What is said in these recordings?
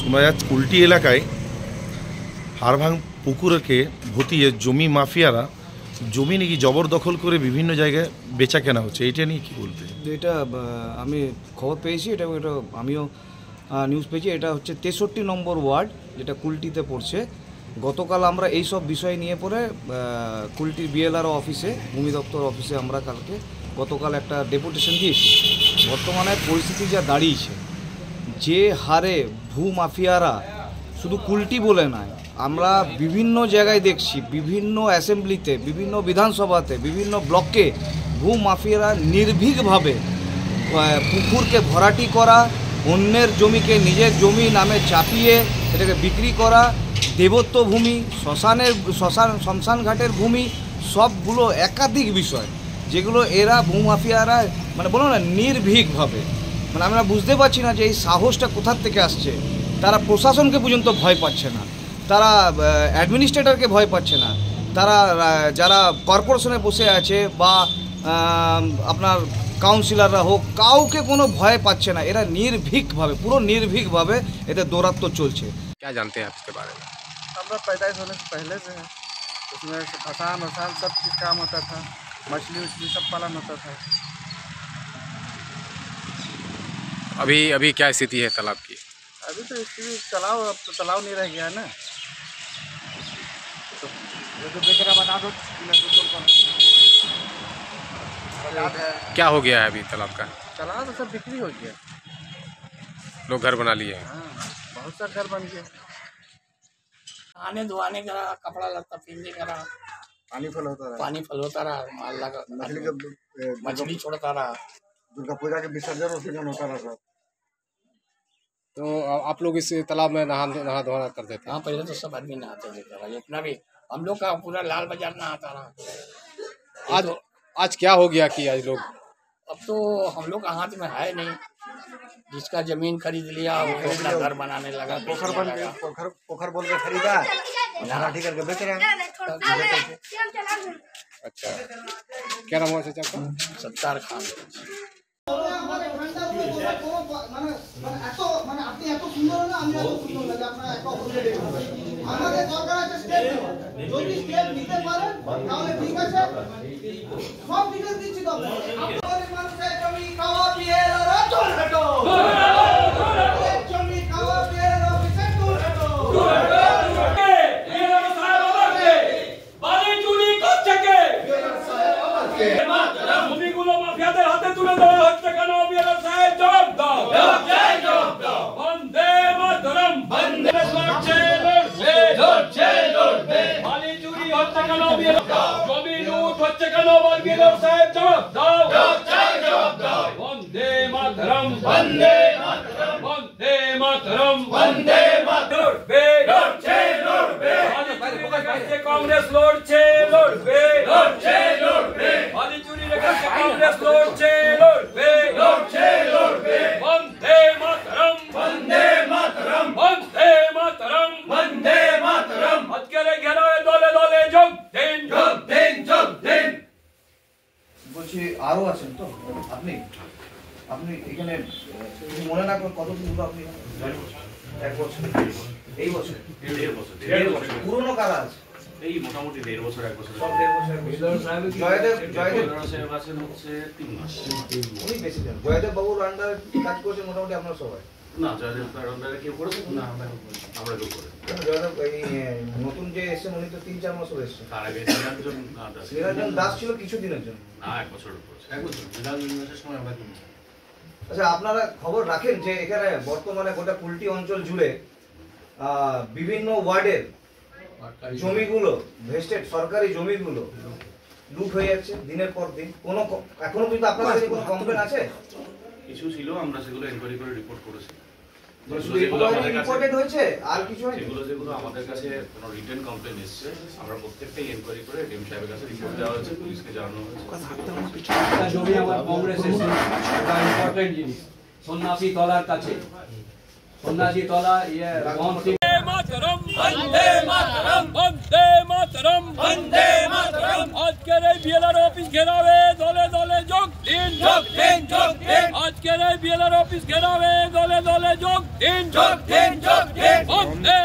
সোনাইয়ার কুলটি এলাকায় হাড়ভাঙ পুকুরকে ভতিয়ে জমি মাফিয়ারা জমি নাকি জবরদখল করে বিভিন্ন জায়গায় বেচা কেনা হচ্ছে, এটা নিয়ে কী বলতে? এটা আমি খবর পেয়েছি, এটা আমিও নিউজ পেয়েছি। এটা হচ্ছে 63 নম্বর ওয়ার্ড, যেটা কুলটিতে পড়ছে। গতকাল আমরা এই সব বিষয় নিয়ে পরে কুলটি বিএলআরও অফিসে, ভূমি দপ্তর অফিসে আমরা গতকাল একটা ডেপুটেশন দিয়েছি। বর্তমানে পরিস্থিতি যা দাঁড়িয়েছে, যে হারে ভূ মাফিয়ারা শুধু কুলটি বলে নয়, আমরা বিভিন্ন জায়গায় দেখছি, বিভিন্ন অ্যাসেম্বলিতে, বিভিন্ন বিধানসভাতে, বিভিন্ন ব্লকে ভূ মাফিয়ারা নির্ভীকভাবে পুকুরকে ভরাটি করা, অন্যের জমিকে নিজের জমি নামে চাপিয়ে এটাকে বিক্রি করা, দেবত্ব ভূমি, শ্মশান ঘাটের ভূমি, সবগুলো একাধিক বিষয় যেগুলো এরা ভূ মাফিয়ারা বলো না নির্ভীকভাবে, আমরা বুঝতে পারছি না যে এই সাহসটা কোথার থেকে আসছে। তারা প্রশাসনকে পর্যন্ত ভয় পাচ্ছে না, তারা অ্যাডমিনিস্ট্রেটরকে ভয় পাচ্ছে না, তারা যারা কর্পোরেশনে বসে আছে বা আপনার কাউন্সিলররা হোক, কাউকে কোনো ভয় পাচ্ছে না। এরা নির্ভীকভাবে, পুরো নির্ভীকভাবে এদের দৌরাত্ম্য চলছে। क्या जानते हैं आप इसके बारे में? हमरा पैदाइश होने से पहले से है, उसमें खसान वसान सब चीज़ काम होता था, मछली उछली सब पालन होता था। अभी क्या स्थिति है तालाब की? अभी तो इसकी तालाब, अब तो तालाब नहीं रह गया है ना, तो बेचरा बना दो। क्या हो गया है अभी तालाब का? तालाब तो सब बिक्री हो गया, लोग घर बना लिए हैं। हाँ, बहुत सा घर बन गया। आने धोने करा, कपड़ा लत्ता पहनने करा, पानी फल होता रहा, पानी फल होता रहा, माल लगा, मछली छोड़ता रहा, दुर्गा पूजा के विसर्जन होता रहा। तो आप लोग इस तालाब में नहा धोना करते थे? हाँ, पहले तो सब आदमी नहाते थे, जितना भी हम लोग का पूरा लाल बाजार नहाता रहा। आज क्या हो गया कि आज लोग, अब तो हम लोग का हाथ में है नहीं, जिसका जमीन खरीद लिया वो अपना घर बनाने लगा, पोखर बोल के खरीदा, ठीक करके बेच रहे हैं। अच्छा, क्या नाम हुआ चाचा आपका? सत्तार खान। कांग्रेस लड़ছে লড়বে লড়ছে লড়বে বালি চুরি রেখেছে কাंग्रेस লড়ছে লড়বে লড়ছে লড়বে বন্দে মাতরম বন্দে মাতরম বন্দে মাতরম বন্দে মাতরম আজকের ঘেরায় দলে দলে যোগ দিন যোগ দিন যোগ দিন। বলছি আরো আছেন তো আপনি এখানে মনে না কত দিন আপনি? এক বছর, এই বছর, দেড় বছর পুরনো কারা আছে? এই মোটামুটি 1.5 বছর 1 বছর সব 1.5 বছর। জয়দেব সাহেব আছেন হচ্ছে 3 মাস। উনি বেশি দেন। জয়দেব বাবুর আন্ডারে কাজ করছেন মোটামুটি আপনারা সবাই? না, জয়দেব তার আন্ডারে কেউ করেছেন না, আমরা কেউ করি। জয়দেব এই নতুন যে এসেছেন উনি তো 3-4 মাস হয়ে এসেছেন। তার আগে নিরঞ্জন দাস ছিল কিছুদিনের জন্য। না, 1 বছরের উপর। 1 বছর নিরঞ্জন দাসের সময় আমরা কিনছি। আচ্ছা, আপনারা খবর রাখেন যে এখানে বর্তমানে গোটা কুলটি অঞ্চল জুড়ে বিভিন্ন ওয়ার্ডের জমিগুলো, ভেস্টেড সরকারি জমিগুলো লুট হয়ে যাচ্ছে দিনের পর দিন? কোনো এখনো পর্যন্ত আপনাদের কাছে কোনো কমপ্লেন আছে? কিছু ছিল, আমরা সেগুলো এনকোয়ারি করে রিপোর্ট করেছি। রিপোর্টেড হয়েছে আর কিছু হয়নি? যেগুলো আমাদের কাছে কোনো রিটেন কমপ্লেন এসেছে, আমরা প্রত্যেকটাই এনকোয়ারি করে ডিএম সাহেবের কাছে রিপোর্ট দেওয়া হয়েছে, পুলিশকে জানানো হয়েছে। জমি আমার কংগ্রেস এসে একটা ইম্পর্টেন্ট জিনিস, সন্ন্যাসী তলার কাছে, সন্ন্যাসী তলা ইয়ে বন্দে মাতরম বন্দে মাতরম বন্দে মাতরম বন্দে মাতরম। আজকের এই বিএলআর অফিস ঘেরাবে দলে দলে যোগ দিন যোগ দিন যোগ দিন। আজকে আজকের এই বিএলআর অফিস ঘেরাওয়ে দলে দলে যোগ দিন বন্দে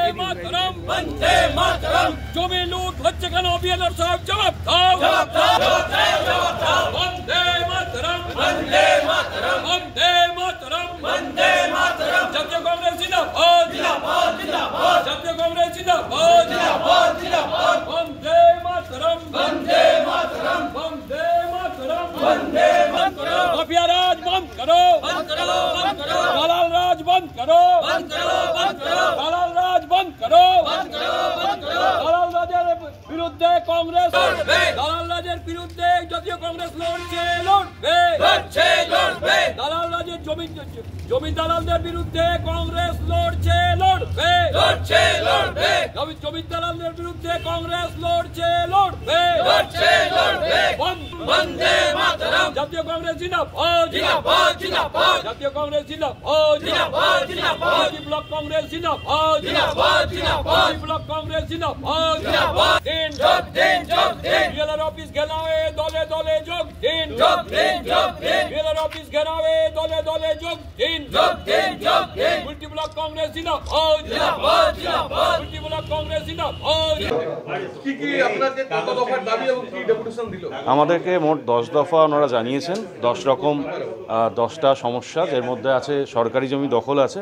মাতরম জমি লুট হচ্ছে কেন বিএলআর সাহেব জবাব দাও বন্দে মাতরম বন্দে মাতরম জাতীয় কংগ্রেস জিন্দাবাদ জাতীয় কংগ্রেস জিন্দাবাদ বন্দে মাতরম माफिया राज बंद करो दलाल राज बंद करो दलाल राज बंद करो दलाल राजेर বিরুদ্ধে কংগ্রেস দলাল রাজের বিরুদ্ধে জাতীয় কংগ্রেস লড়বে দলাল রাজের জমি দালালদের বিরুদ্ধে কংগ্রেস লড়বে জমি দালালদের বিরুদ্ধে কংগ্রেস লড়বে বন্দে মাতরম জাতীয় কংগ্রেস জিন্দাবাদ জাতীয় কংগ্রেস জিন্দাবাদ ব্লক কংগ্রেস জিন্দাবাদ ব্লক কংগ্রেস জিন্দাবাদ বিএলআর অফিস ঘেরাওয়ে দলে দলে যোগ দিন বিএলআর অফিস ঘেরাওয়ে দলে দলে যোগ দিন কুলটি ব্লক কংগ্রেস জিন্দাবাদ কুলটি ব্লক কংগ্রেস জিন্দাবাদ আমাদেরকে মোট 10 দফা ওনারা জানিয়েছেন। 10 রকম 10টা সমস্যা, এর মধ্যে আছে সরকারি জমি দখল আছে।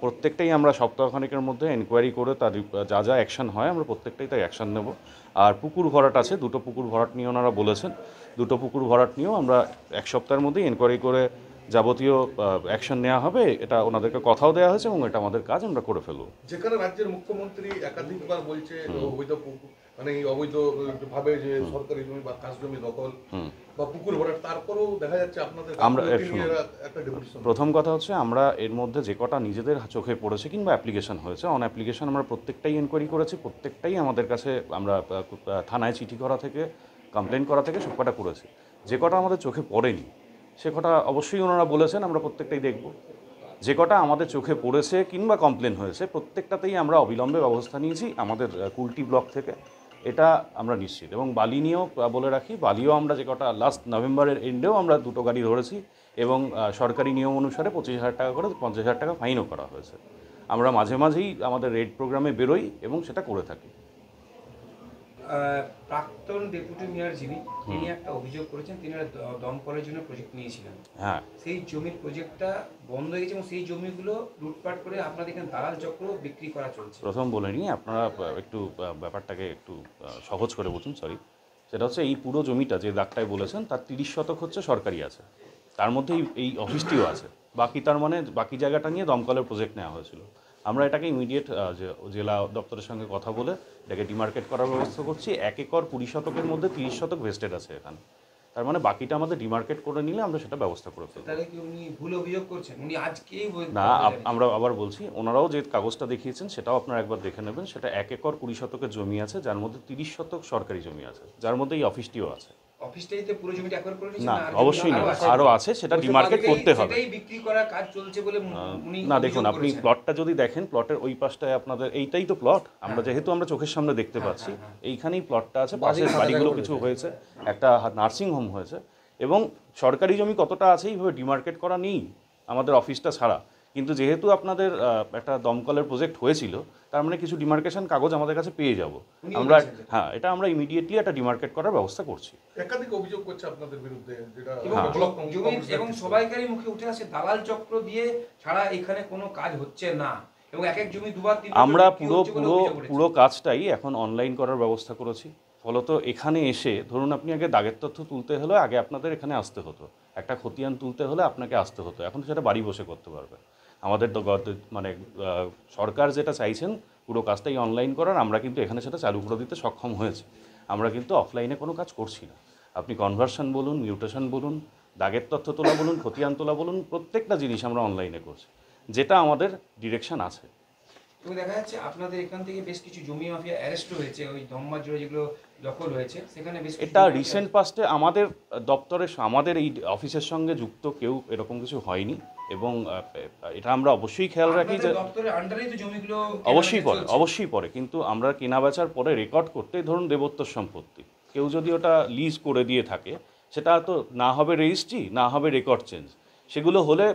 প্রত্যেকটাই আমরা সপ্তাহখানেকের মধ্যে এনকোয়ারি করে তার যা যা অ্যাকশন হয় আমরা প্রত্যেকটাই তাই অ্যাকশন নেব। আর পুকুর ভরাট আছে, 2টো পুকুর ভরাট নিয়ে ওনারা বলেছেন। 2টো পুকুর ভরাট নিয়েও আমরা 1 সপ্তাহের মধ্যেই এনকোয়ারি করে যাবতীয় অ্যাকশন নেওয়া হবে, এটা ওনাদেরকে কথাও দেওয়া হয়েছে এবং এটা আমাদের কাজ, আমরা করে ফেলব। যেখানে রাজ্যের মুখ্যমন্ত্রী একাধিকবার বলছে অবৈধ মানে অবৈধ ভাবে যে সরকারি জমি বা খাস জমি দখল বা পুকুর ভরাট, তারপরেও দেখা যাচ্ছে আপনাদের আমরা প্রথম কথা হচ্ছে আমরা এর মধ্যে যে কটা নিজেদের চোখে পড়েছে কিংবা অ্যাপ্লিকেশন হয়েছে, অন অ্যাপ্লিকেশন আমরা প্রত্যেকটাই এনকোয়ারি করেছি, প্রত্যেকটাই আমাদের কাছে আমরা থানায় চিঠি করা থেকে কমপ্লেন করা থেকে সব কটা করেছি। যে কটা আমাদের চোখে পড়েনি সে কটা অবশ্যই ওনারা বলেছেন আমরা প্রত্যেকটাই দেখব। যে কটা আমাদের চোখে পড়েছে কিংবা কমপ্লেন হয়েছে প্রত্যেকটাতেই আমরা অবিলম্বে ব্যবস্থা নিয়েছি আমাদের কুলটি ব্লক থেকে, এটা আমরা নিশ্চিত। এবং বালি নিয়েও বলে রাখি, বালিও আমরা যে কটা লাস্ট নভেম্বরের এন্ডেও আমরা 2টো গাড়ি ধরেছি এবং সরকারি নিয়ম অনুসারে 25,000 টাকা করে 50,000 টাকা ফাইনও করা হয়েছে। আমরা মাঝে মাঝেই আমাদের রেড প্রোগ্রামে বেরোই এবং সেটা করে থাকি। প্রাক্তন ডেপুটি মেয়র যিনি তিনি একটা অভিযোগ করেছেন, তিনি দমকলের জন্য প্রজেক্ট নিয়েছিলেন। হ্যাঁ, সেই জমির প্রজেক্টটা বন্ধ হয়ে গেছে এবং সেই জমিগুলো লুটপাট করে আপনাদের এখানে দালাল চক্র বিক্রি করা চলছে। প্রথম বলে নিই, আপনারা একটু ব্যাপারটাকে একটু সহজ করে বুঝুন। সরি, সেটা হচ্ছে এই পুরো জমিটা যে দাগটায় বলেছেন তার 30 শতক হচ্ছে সরকারি আছে, তার মধ্যে এই অফিসটিও আছে। বাকি তার মানে বাকি জায়গাটা নিয়ে দমকলের প্রজেক্ট নেওয়া হয়েছিল। আমরা এটাকে ইমিডিয়েট জেলা দপ্তরের সঙ্গে কথা বলে এটাকে ডিমার্কেট করার ব্যবস্থা করছি। 1 একর 20 শতকের মধ্যে 30 শতক ভেস্টেড আছে এখানে, তার মানে বাকিটা আমাদের ডিমার্কেট করে নিলে আমরা সেটা ব্যবস্থা করে ফেলব। তাহলে কি উনি ভুল অভিযোগ করছেন? উনি আজকেই না, আমরা আবার বলছি, ওনারাও যে কাগজটা দেখিয়েছেন সেটাও আপনারা একবার দেখে নেবেন। সেটা 1 একর 20 শতকের জমি আছে, যার মধ্যে 30 শতক সরকারি জমি আছে, যার মধ্যে এই অফিসটিও আছে। অফিসটাইতে পুরো জমিটা একবার করে নিয়েছেন? না, অবশ্যই না, আরও আছে, সেটা ডিমার্কেট করতে হবে। এটাই বিক্রি করার কাজ চলছে বলে উনি না, দেখুন আপনি প্লটটা যদি দেখেন, প্লটের ওই পাশটায় আপনাদের এইটাই তো প্লট, আমরা যেহেতু আমরা চোখের সামনে দেখতে পাচ্ছি, এইখানেই প্লটটা আছে, পাশের বাড়িগুলো কিছু হয়েছে, একটা নার্সিং হোম হয়েছে এবং সরকারি জমি কতটা আছে এইভাবে ডিমার্কেট করা নেই আমাদের অফিসটা ছাড়া। কিন্তু যেহেতু আপনাদের একটা দমকলের প্রজেক্ট হয়েছিল, তার মানে কিছু ডিমার্কেশন কাগজ আমাদের কাছে পেয়ে যাব আমরা। হ্যাঁ, এটা আমরা ইমিডিয়েটলি একটা ডিমার্কেট করার ব্যবস্থা করছি। একাধিক অভিযোগ করছে আপনাদের বিরুদ্ধে, যেটা এবং সবাইকারই মুখে উঠে আসে দালাল চক্র দিয়ে ছাড়া এখানে কোনো কাজ হচ্ছে না এবং এক এক জমি দুবার আমরা পুরো কাজটাই এখন অনলাইন করার ব্যবস্থা করেছি। ফলত এখানে এসে ধরুন আপনি আগে দাগের তথ্য তুলতে হলে আগে আপনাদের এখানে আসতে হতো, একটা খতিয়ান তুলতে হলে আপনাকে আসতে হতো, এখন সেটা বাড়ি বসে করতে পারবে। আমাদের মানে সরকার যেটা চাইছেন পুরো কাজটাই অনলাইন করার, আমরা কিন্তু এখানে সেটা চালু করে দিতে সক্ষম হয়েছে। আমরা কিন্তু অফলাইনে কোনো কাজ করছি না। আপনি কনভার্সন বলুন, মিউটেশন বলুন, দাগের তথ্য তোলা বলুন, খতিয়ান তোলা বলুন, প্রত্যেকটা জিনিস আমরা অনলাইনে করছি, যেটা আমাদের ডিরেকশন আছে। এবং দেখা যাচ্ছে আপনাদের এখান থেকে বেশ কিছু জমি মাফিয়া অ্যারেস্ট হয়েছে, ওই দমমা জুড়ে যেগুলো দখল হয়েছে সেখানে বেশ এটা রিসেন্ট পাস্টে আমাদের দপ্তরের আমাদের এই অফিসের সঙ্গে যুক্ত কেউ এরকম কিছু হয়নি এবং এটা আমরা অবশ্যই খেয়াল রাখি যে দপ্তরের আন্ডারেই তো জমিগুলো অবশ্যই পড়ে, কিন্তু আমরা কেনা বেচার পরে রেকর্ড করতে ধরুন দেবোত্তর সম্পত্তি কেউ যদি ওটা লিজ করে দিয়ে থাকে, সেটা তো না হবে রেজিস্ট্রি, না হবে রেকর্ড চেঞ্জ, সেগুলো হলে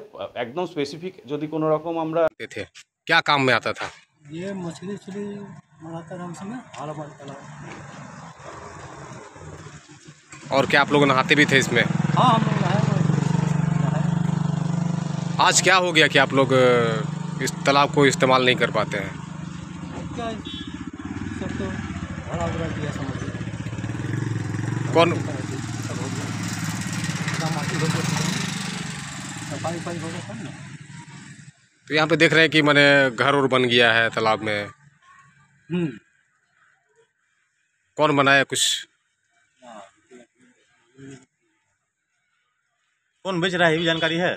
একদম স্পেসিফিক যদি কোনো রকম আমরা थे क्या काम में आता था? ये मछली उछली मराता था उसमें हाल तालाब। और क्या आप लोग नहाते भी थे इसमें? हाँ हम लोग नहाए। आज क्या हो गया कि आप लोग इस तालाब को इस्तेमाल नहीं कर पाते हैं? क्या सब तो भरा भरा दिया समझ लो। कौन सब हो गया माटी हो गया सफाई हो गया सब ना। तो यहाँ पे देख रहे हैं कि मैंने घर और बन गया है तालाब में। कौन बनाया कुछ? कौन बेच रहा है ये भी जानकारी है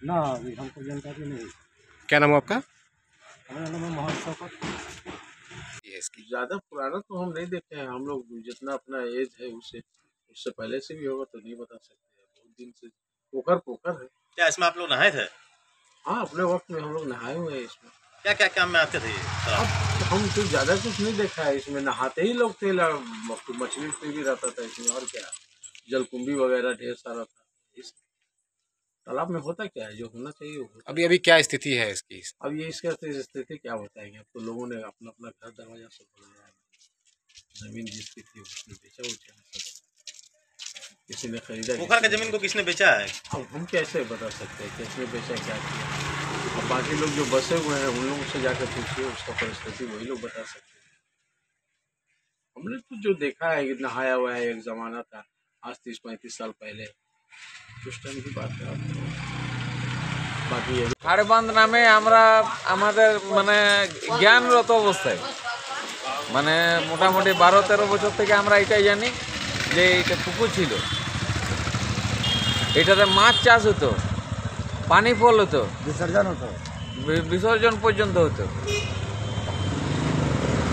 ना? अभी हमको जानकारी नहीं। क्या नाम है आपका? हमारा नाम है मोहन शौकत। ज्यादा पुराना तो हम नहीं देखे हैं। हम लोग जितना अपना एज है उससे पहले से भी होगा तो नहीं बता सकते। बहुत दिन से पोखर है। क्या इसमें आप लोग नहाए थे? हाँ अपने वक्त में हम लोग नहाए हुए हैं इसमें। क्या क्या काम में आते थे ये? अब हम तो ज्यादा कुछ नहीं देखा है इसमें। नहाते ही लोग थे, मछली भी रहता था इसमें और क्या, जलकुंभी वगैरह ढेर सारा था। इस तालाब में होता क्या है जो होना चाहिए वो। अभी क्या स्थिति है इसकी? अब ये इसका स्थिति क्या बताएंगे? अब तो लोगों ने अपना अपना घर दरवाजा सब बनाया, जमीन जिसकी थी उसने बेचा उचा सब, किसी ने खरीदा। पोखर का जमीन को किसने बेचा है? अब हम कैसे बता सकते हैं किसने बेचा क्या किया। अब बाकी लोग जो बसे हुए हैं उन लोगों से जाकर पूछिए, उसका परिस्थिति वही लोग बता सकते हैं। हमने तो जो देखा है कि नहाया हुआ है, एक जमाना था आज 30-35 साल पहले, उस टाइम की बात है। হাড়বাঁধ নামে আমরা আমাদের মানে জ্ঞানরত অবস্থায় মানে মোটামুটি 12-13 বছর থেকে আমরা এটাই জানি যে এটা পুকুর ছিল, এটাতে মাছ চাষ হতো, পানি ফল হতো, বিসর্জন পর্যন্ত হতো।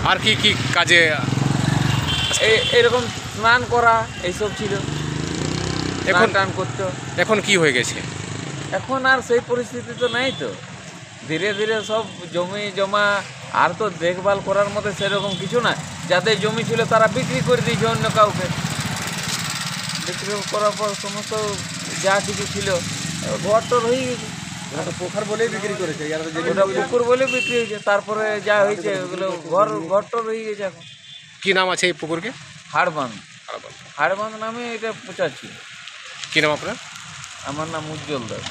আর কি কাজে এরকম স্নান করা এইসব ছিল, এখন টান করতো। এখন কি হয়ে গেছে? এখন আর সেই পরিস্থিতি তো নেই। তো ধীরে ধীরে সব জমি জমা আর তো দেখভাল করার মতো সেরকম কিছু না। যাদের জমি ছিল তারা বিক্রি করে দিয়েছে অন্য কাউকে, বিক্রি করার পর সমস্ত যা কিছু ছিল ঘর টর হয়ে গেছে। পোখর বলেই বিক্রি করেছে, ওটা পুকুর বলে বিক্রি হয়েছে। তারপরে যা হয়েছে ওগুলো ঘর টর হয়ে গেছে। এখন কি নাম আছে এই পুকুরকে? হাড়বাঁধ নামে এটা প্রচার ছিল। কি নাম আপনার? আমার নাম উজ্জ্বল দাস।